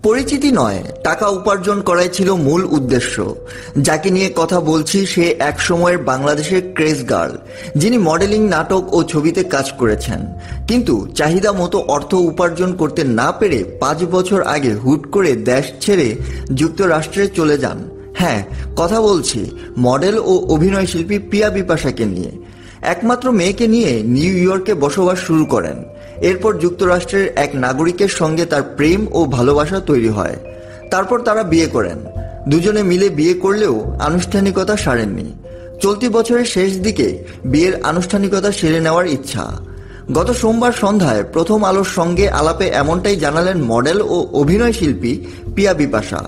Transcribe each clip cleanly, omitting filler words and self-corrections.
পরিচিতি নয়, টাকা উপার্জন করাই ছিল মূল উদ্দেশ্য। যাকে নিয়ে কথা বলছি সে এক সময়ের বাংলাদেশের ক্রেজ গার্ল, যিনি মডেলিং, নাটক ও ছবিতে কাজ করেছেন, কিন্তু চাহিদা মতো অর্থ উপার্জন করতে না পেরে 5 বছর আগে হুট করে দেশ ছেড়ে যুক্তরাষ্ট্রে চলে যান। হ্যাঁ, কথা বলছি মডেল ও অভিনয় শিল্পী পিয়া বিপাশাকে নিয়ে। একমাত্র মেয়েকে নিয়ে নিউ ইয়র্কে বসবাস শুরু করেন। এরপর যুক্তরাষ্ট্রের এক নাগরিকের সঙ্গে তার প্রেম ও ভালোবাসা তৈরি হয়। তারপর তারা বিয়ে করেন। দুজনে মিলে বিয়ে করলেও আনুষ্ঠানিকতা সারেননি। চলতি বছরের শেষ দিকে বিয়ের আনুষ্ঠানিকতা সেরে নেওয়ার ইচ্ছা। গত সোমবার সন্ধ্যায় প্রথম আলোর সঙ্গে আলাপে এমনটাই জানালেন মডেল ও অভিনয় শিল্পী পিয়া বিপাশা।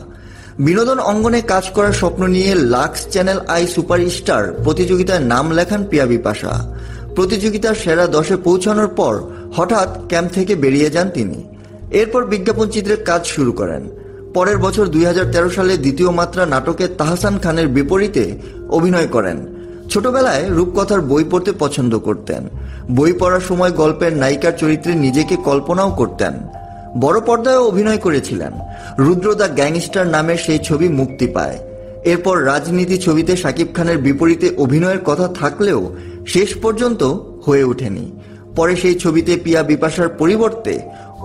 বিনোদন অঙ্গনে কাজ করার স্বপ্ন নিয়ে লাক্স চ্যানেল আই সুপারস্টার প্রতিযোগিতায় নাম লেখান পিয়া বিপাশা। প্রতিযোগিতার সেরা 10-এ পৌঁছানোর পর হঠাৎ ক্যাম্প থেকে বেরিয়ে যান তিনি। এরপর বিজ্ঞাপন চিত্রের কাজ শুরু করেন। পরের বছর 2013 সালে দ্বিতীয় মাত্রা নাটকে তাহসান খানের বিপরীতে অভিনয় করেন। ছোটবেলায় রূপকথার বই পড়তে পছন্দ করতেন। বই পড়ার সময় গল্পের নায়িকার চরিত্রে নিজেকে কল্পনাও করতেন। বড় পর্দায় অভিনয় করেছিলেন। রুদ্র দ্য গ্যাংস্টার নামের সেই ছবি মুক্তি পায়। এরপর রাজনীতি ছবিতে শাকিব খানের বিপরীতে অভিনয়ের কথা থাকলেও শেষ পর্যন্ত হয়ে ওঠেনি। পরে সেই ছবিতে পিয়া বিপাশার পরিবর্তে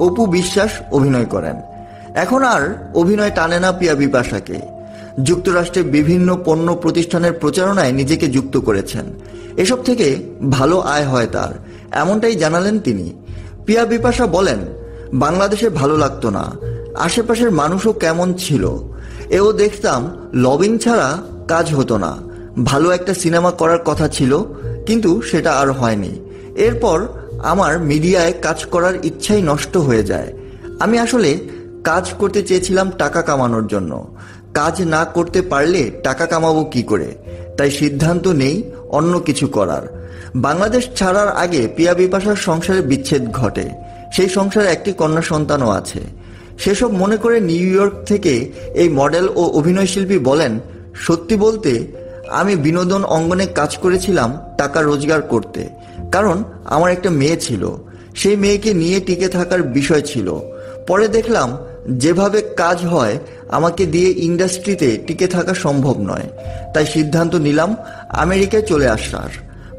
অপু বিশ্বাস অভিনয় করেন। এখন আর অভিনয় টানে না পিয়া বিপাশাকে। যুক্তরাষ্ট্রে বিভিন্ন পণ্য প্রতিষ্ঠানের প্রচারণায় নিজেকে যুক্ত করেছেন। এসব থেকে ভালো আয় হয় তার, এমনটাই জানালেন তিনি। পিয়া বিপাশা বলেন, বাংলাদেশে ভালো লাগতো না, আশেপাশের মানুষও কেমন ছিল, এও দেখতাম লবিং ছাড়া কাজ হতো না। ভালো একটা সিনেমা করার কথা ছিল, কিন্তু সেটা আর হয়নি। এরপর আমার মিডিয়ায় কাজ করার ইচ্ছাই নষ্ট হয়ে যায়। আমি আসলে কাজ করতে চেয়েছিলাম টাকা কামানোর জন্য। কাজ না করতে পারলে টাকা কামাবো কি করে? তাই সিদ্ধান্ত নেই অন্য কিছু করার। বাংলাদেশ ছাড়ার আগে পিয়া বিপাশার সংসারে বিচ্ছেদ ঘটে। সেই সংসারে একটি কন্যা সন্তানও আছে। সেসব মনে করে নিউ ইয়র্ক থেকে এই মডেল ও অভিনয় শিল্পী বলেন, সত্যি বলতে আমি বিনোদন অঙ্গনে কাজ করেছিলাম টাকা রোজগার করতে, কারণ আমার একটা মেয়ে ছিল। সেই মেয়েকে নিয়ে টিকে থাকার বিষয় ছিল। পরে দেখলাম যেভাবে কাজ হয় আমাকে দিয়ে ইন্ডাস্ট্রিতে টিকে থাকা সম্ভব নয়। তাই সিদ্ধান্ত নিলাম আমেরিকায় চলে আসার।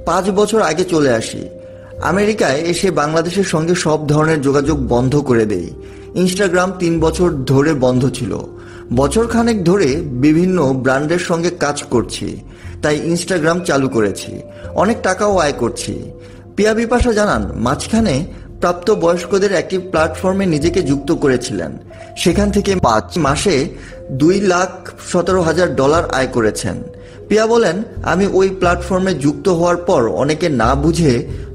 5 বছর আগে চলে আসি। আমেরিকায় এসে বাংলাদেশের সঙ্গে সব ধরনের যোগাযোগ বন্ধ করে দেই। ইনস্টাগ্রাম 3 বছর ধরে বন্ধ ছিল। বছর খানেক ধরে বিভিন্ন ব্র্যান্ডের সঙ্গে কাজ করছি, তাই ইনস্টাগ্রাম চালু করেছি। অনেক টাকাও আয় করছি। পিয়া বিপাশা জানান, মাঝখানে প্রাপ্ত বয়স্কদের একটি প্ল্যাটফর্মে নিজেকে যুক্ত করেছিলেন। সেখান থেকে 5 মাসে $2,17,000 আয় করেছেন। পিয়া বলেন, আমি ওই প্ল্যাটফর্মে যুক্ত হওয়ার পর অনেকে না বুঝে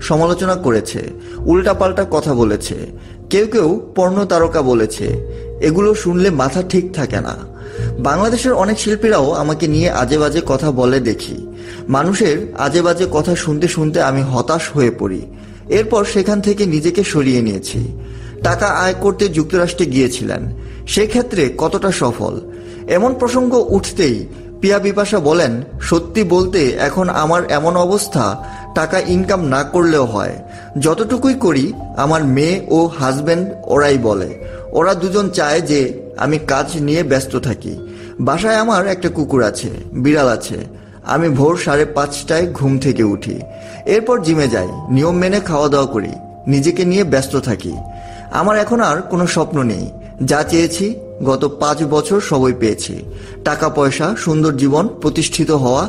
সমালোচনা করেছে, উল্টাপাল্টা কথা বলেছে, কেউ কেউ পর্ণ তারকা বলেছে। এগুলো শুনলে মাথা ঠিক থাকে না। বাংলাদেশের অনেক শিল্পীরাও আমাকে নিয়ে আজে বাজে কথা বলে দেখি। মানুষের আজে বাজে কথা শুনতে শুনতে আমি হতাশ হয়ে পড়ি। এরপর সেখান থেকে নিজেকে সরিয়ে নিয়েছি। টাকা আয় করতে যুক্তরাষ্ট্রে গিয়েছিলেন, সেক্ষেত্রে কতটা সফল? এমন প্রসঙ্গ উঠতেই পিয়া বিপাশা বলেন, সত্যি বলতে এখন আমার এমন অবস্থা, টাকা ইনকাম না করলেও হয়। যতটুকুই করি আমার মেয়ে ও হাজব্যান্ড ওরাই বলে। ওরা দুজন চায় যে আমি কাজ নিয়ে ব্যস্ত থাকি। বাসায় আমার একটা কুকুর আছে, বিড়াল আছে। আমি ভোর 5:30টায় ঘুম থেকে উঠি। এরপর জিমে যাই, নিয়ম মেনে খাওয়া দাওয়া করি, নিজেকে নিয়ে ব্যস্ত থাকি। আমার এখন আর কোনো স্বপ্ন নেই। যা চেয়েছি গত 5 বছর সবই পেয়েছি। টাকা পয়সা, সুন্দর জীবন, প্রতিষ্ঠিত হওয়া,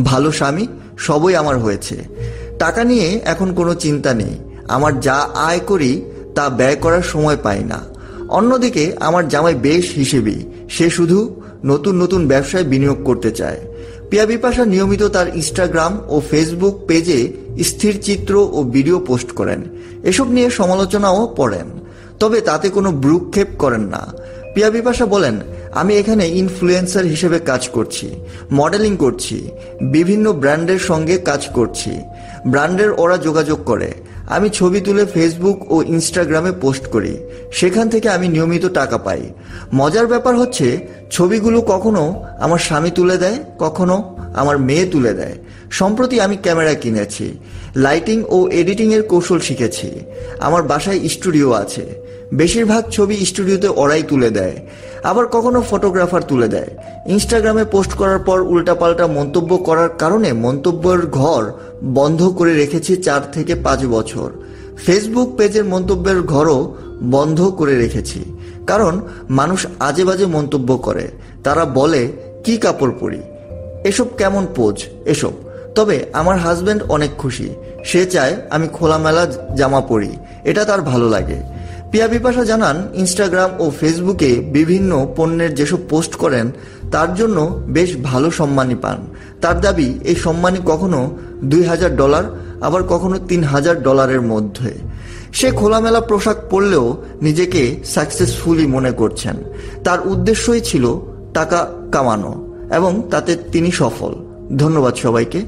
ভালো স্বামী, সবই আমার হয়েছে। টাকা নিয়ে এখন কোনো চিন্তা নেই। আমার যা আয় করি তা ব্যয় করার সময় পাই না। অন্যদিকে আমার জামাই বেশ হিসেবি, সে শুধু নতুন নতুন ব্যবসায় বিনিয়োগ করতে চায়। পিয়া বিপাশা নিয়মিত তার ইনস্টাগ্রাম ও ফেসবুক পেজে স্থির চিত্র ও ভিডিও পোস্ট করেন। এসব নিয়ে সমালোচনাও পড়েন, তবে তাতে কোনো ভ্রুক্ষেপ করেন না। পিয়া বিপাশা বলেন, আমি এখানে ইনফ্লুয়েন্সার হিসেবে কাজ করছি, মডেলিং করছি, বিভিন্ন ব্র্যান্ডের সঙ্গে কাজ করছি। ব্র্যান্ডের ওরা যোগাযোগ করে, আমি ছবি তুলে ফেসবুক ও ইনস্টাগ্রামে পোস্ট করি। সেখান থেকে আমি নিয়মিত টাকা পাই। মজার ব্যাপার হচ্ছে, ছবিগুলো কখনো আমার স্বামী তুলে দেয়, কখনো আমার মেয়ে তুলে দেয়। সম্প্রতি আমি ক্যামেরা কিনেছি, লাইটিং ও এডিটিংয়ের কৌশল শিখেছি। আমার বাসায় স্টুডিও আছে। বেশিরভাগ ছবি স্টুডিওতে ওরাই তুলে দেয়, আবার কখনো ফটোগ্রাফার তুলে দেয়। ইনস্টাগ্রামে পোস্ট করার পর উল্টাপাল্টা মন্তব্য করার কারণে মন্তব্যের ঘর বন্ধ করে রেখেছি 4 থেকে 5 বছর। ফেসবুক পেজের মন্তব্যের ঘরও বন্ধ করে রেখেছি, কারণ মানুষ আজে বাজে মন্তব্য করে। তারা বলে কি কাপড় পরি, এসব কেমন পোজ, এসব। তবে আমার হাজব্যান্ড অনেক খুশি, সে চায় আমি খোলামেলা জামা পরি, এটা তার ভালো লাগে। পিয়া বিপাশা জানান, ইনস্টাগ্রাম ও ফেসবুকে বিভিন্ন পণ্যের যেসব পোস্ট করেন তার জন্য বেশ ভালো সম্মানী পান। তার দাবি, এই সম্মানী কখনো $2000, আবার কখনো $3000 মধ্যে। সে খোলামেলা পোশাক পরলেও নিজেকে সাকসেসফুলি মনে করছেন। তার উদ্দেশ্যই ছিল টাকা কামানো, এবং তাতে তিনি সফল। ধন্যবাদ সবাইকে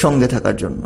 সঙ্গে থাকার জন্য।